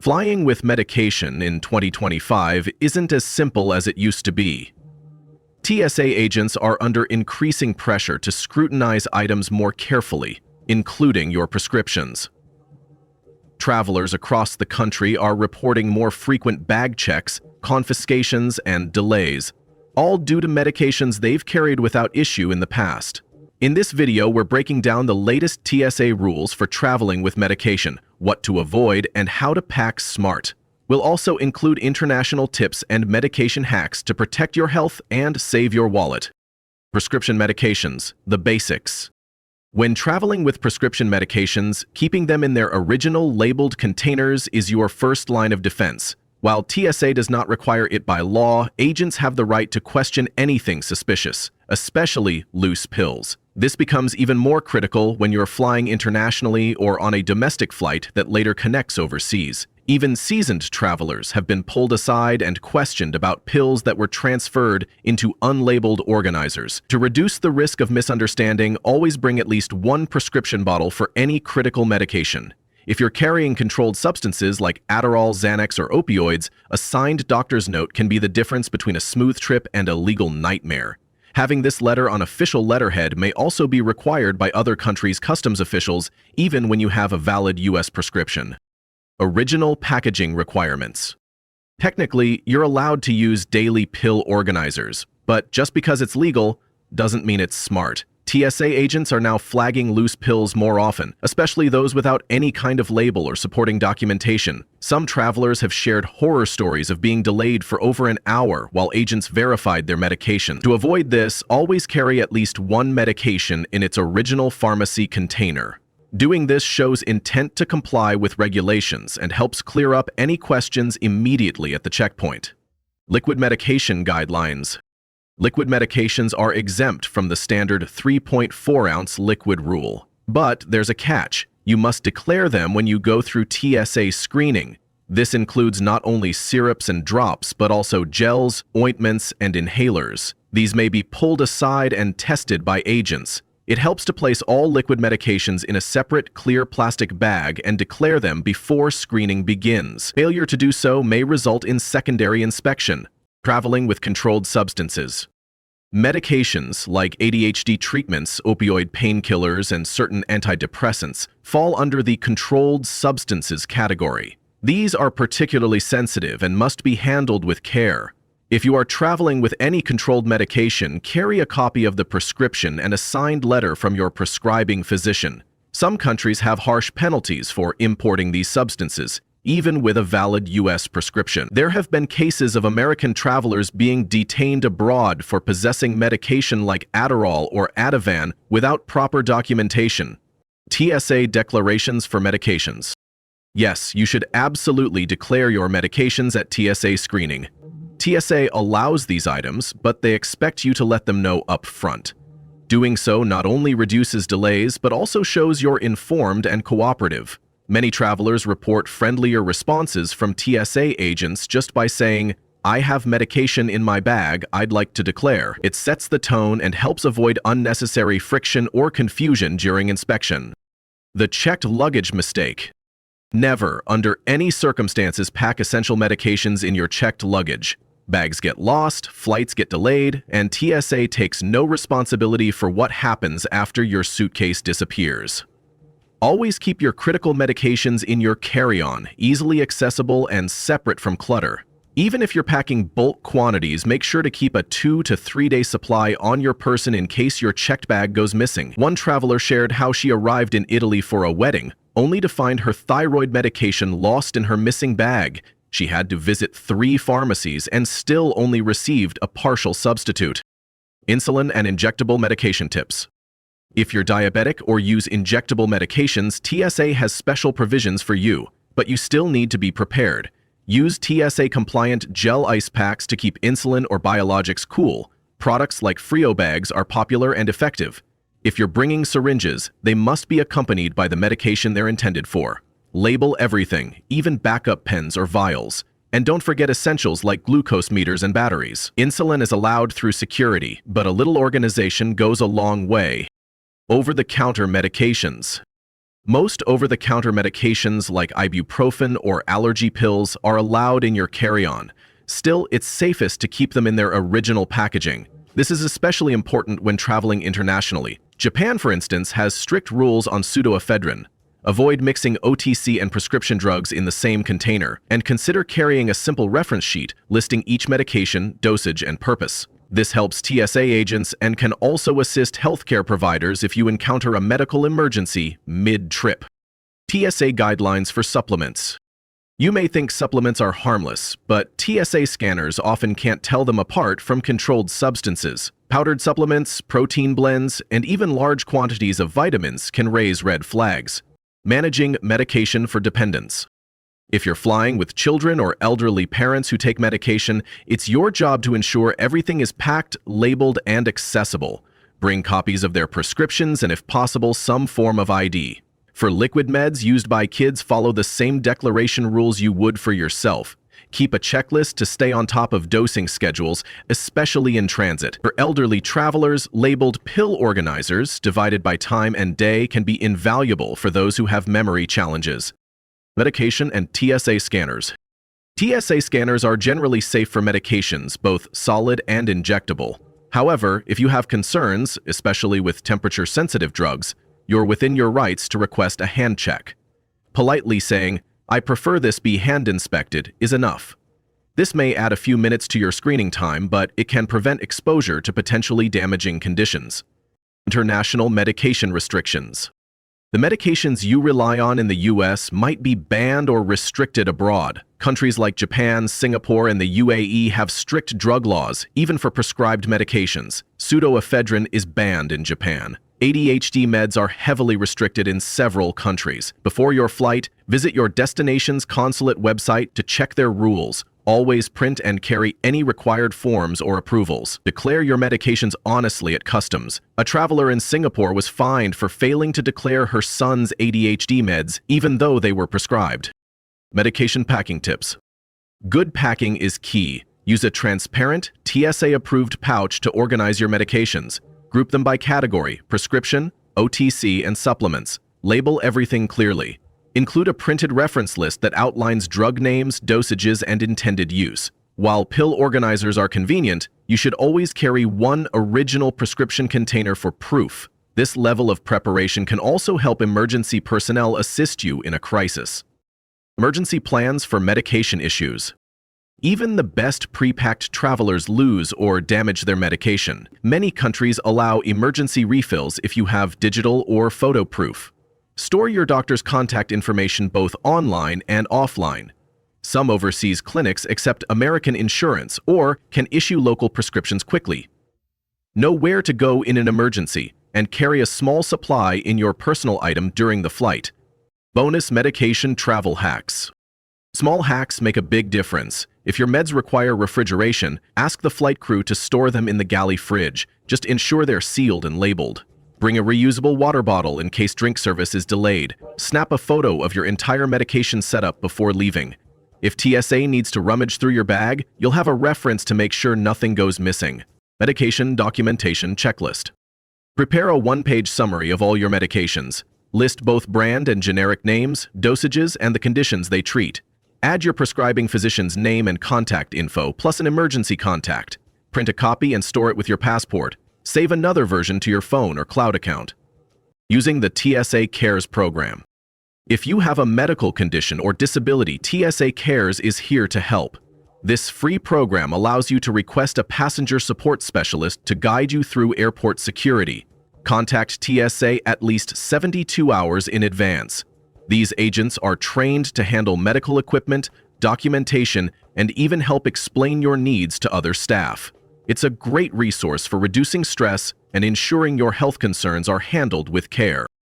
Flying with medication in 2025 isn't as simple as it used to be. TSA agents are under increasing pressure to scrutinize items more carefully, including your prescriptions. Travelers across the country are reporting more frequent bag checks, confiscations, and delays, all due to medications they've carried without issue in the past. In this video, we're breaking down the latest TSA rules for traveling with medication, what to avoid, and how to pack smart. We'll also include international tips and medication hacks to protect your health and save your wallet. Prescription medications, the basics. When traveling with prescription medications, keeping them in their original labeled containers is your first line of defense. While TSA does not require it by law, agents have the right to question anything suspicious, especially loose pills. This becomes even more critical when you're flying internationally or on a domestic flight that later connects overseas. Even seasoned travelers have been pulled aside and questioned about pills that were transferred into unlabeled organizers. To reduce the risk of misunderstanding, always bring at least one prescription bottle for any critical medication. If you're carrying controlled substances like Adderall, Xanax, or opioids, a signed doctor's note can be the difference between a smooth trip and a legal nightmare. Having this letter on official letterhead may also be required by other countries' customs officials, even when you have a valid U.S. prescription. Original packaging requirements. Technically, you're allowed to use daily pill organizers, but just because it's legal doesn't mean it's smart. TSA agents are now flagging loose pills more often, especially those without any kind of label or supporting documentation. Some travelers have shared horror stories of being delayed for over an hour while agents verified their medication. To avoid this, always carry at least one medication in its original pharmacy container. Doing this shows intent to comply with regulations and helps clear up any questions immediately at the checkpoint. Liquid medication guidelines. Liquid medications are exempt from the standard 3.4-ounce liquid rule. But there's a catch. You must declare them when you go through TSA screening. This includes not only syrups and drops, but also gels, ointments, and inhalers. These may be pulled aside and tested by agents. It helps to place all liquid medications in a separate, clear plastic bag and declare them before screening begins. Failure to do so may result in secondary inspection. Traveling with controlled substances. Medications like ADHD treatments, opioid painkillers, and certain antidepressants fall under the controlled substances category. These are particularly sensitive and must be handled with care. If you are traveling with any controlled medication, carry a copy of the prescription and a signed letter from your prescribing physician. Some countries have harsh penalties for importing these substances, even with a valid U.S. prescription. There have been cases of American travelers being detained abroad for possessing medication like Adderall or Ativan without proper documentation. TSA declarations for medications. Yes, you should absolutely declare your medications at TSA screening. TSA allows these items, but they expect you to let them know up front. Doing so not only reduces delays, but also shows you're informed and cooperative. Many travelers report friendlier responses from TSA agents just by saying, "I have medication in my bag I'd like to declare." It sets the tone and helps avoid unnecessary friction or confusion during inspection. The checked luggage mistake. Never, under any circumstances, pack essential medications in your checked luggage. Bags get lost, flights get delayed, and TSA takes no responsibility for what happens after your suitcase disappears. Always keep your critical medications in your carry-on, easily accessible and separate from clutter. Even if you're packing bulk quantities, make sure to keep a 2 to 3 day supply on your person in case your checked bag goes missing. One traveler shared how she arrived in Italy for a wedding, only to find her thyroid medication lost in her missing bag. She had to visit 3 pharmacies and still only received a partial substitute. Insulin and injectable medication tips. If you're diabetic or use injectable medications, TSA has special provisions for you, but you still need to be prepared. Use TSA-compliant gel ice packs to keep insulin or biologics cool. Products like Frio bags are popular and effective. If you're bringing syringes, they must be accompanied by the medication they're intended for. Label everything, even backup pens or vials. And don't forget essentials like glucose meters and batteries. Insulin is allowed through security, but a little organization goes a long way. Over-the-counter medications. Most over-the-counter medications like ibuprofen or allergy pills are allowed in your carry-on. Still, it's safest to keep them in their original packaging. This is especially important when traveling internationally. Japan, for instance, has strict rules on pseudoephedrine. Avoid mixing OTC and prescription drugs in the same container, and consider carrying a simple reference sheet listing each medication, dosage, and purpose. This helps TSA agents and can also assist healthcare providers if you encounter a medical emergency mid-trip. TSA guidelines for supplements. You may think supplements are harmless, but TSA scanners often can't tell them apart from controlled substances. Powdered supplements, protein blends, and even large quantities of vitamins can raise red flags. Managing medication for dependents. If you're flying with children or elderly parents who take medication, it's your job to ensure everything is packed, labeled, and accessible. Bring copies of their prescriptions and, if possible, some form of ID. For liquid meds used by kids, follow the same declaration rules you would for yourself. Keep a checklist to stay on top of dosing schedules, especially in transit. For elderly travelers, labeled pill organizers, divided by time and day, can be invaluable for those who have memory challenges. Medication and TSA scanners. TSA scanners are generally safe for medications, both solid and injectable. However, if you have concerns, especially with temperature-sensitive drugs, you're within your rights to request a hand check. Politely saying, "I prefer this be hand-inspected," is enough. This may add a few minutes to your screening time, but it can prevent exposure to potentially damaging conditions. International medication restrictions. The medications you rely on in the US might be banned or restricted abroad. Countries like Japan, Singapore, and the UAE have strict drug laws, even for prescribed medications. Pseudoephedrine is banned in Japan. ADHD meds are heavily restricted in several countries. Before your flight, visit your destination's consulate website to check their rules. Always print and carry any required forms or approvals. Declare your medications honestly at customs. A traveler in Singapore was fined for failing to declare her son's ADHD meds, even though they were prescribed. Medication packing tips. Good packing is key. Use a transparent, TSA-approved pouch to organize your medications. Group them by category: prescription, OTC, and supplements. Label everything clearly. Include a printed reference list that outlines drug names, dosages, and intended use. While pill organizers are convenient, you should always carry one original prescription container for proof. This level of preparation can also help emergency personnel assist you in a crisis. Emergency plans for medication issues. Even the best pre-packed travelers lose or damage their medication. Many countries allow emergency refills if you have digital or photo proof. Store your doctor's contact information both online and offline. Some overseas clinics accept American insurance or can issue local prescriptions quickly. Know where to go in an emergency and carry a small supply in your personal item during the flight. Bonus medication travel hacks. Small hacks make a big difference. If your meds require refrigeration, ask the flight crew to store them in the galley fridge. Just ensure they're sealed and labeled. Bring a reusable water bottle in case drink service is delayed. Snap a photo of your entire medication setup before leaving. If TSA needs to rummage through your bag, you'll have a reference to make sure nothing goes missing. Medication documentation checklist. Prepare a one-page summary of all your medications. List both brand and generic names, dosages, and the conditions they treat. Add your prescribing physician's name and contact info, plus an emergency contact. Print a copy and store it with your passport. Save another version to your phone or cloud account. Using the TSA Cares program. If you have a medical condition or disability, TSA Cares is here to help. This free program allows you to request a passenger support specialist to guide you through airport security. Contact TSA at least 72 hours in advance. These agents are trained to handle medical equipment, documentation, and even help explain your needs to other staff. It's a great resource for reducing stress and ensuring your health concerns are handled with care.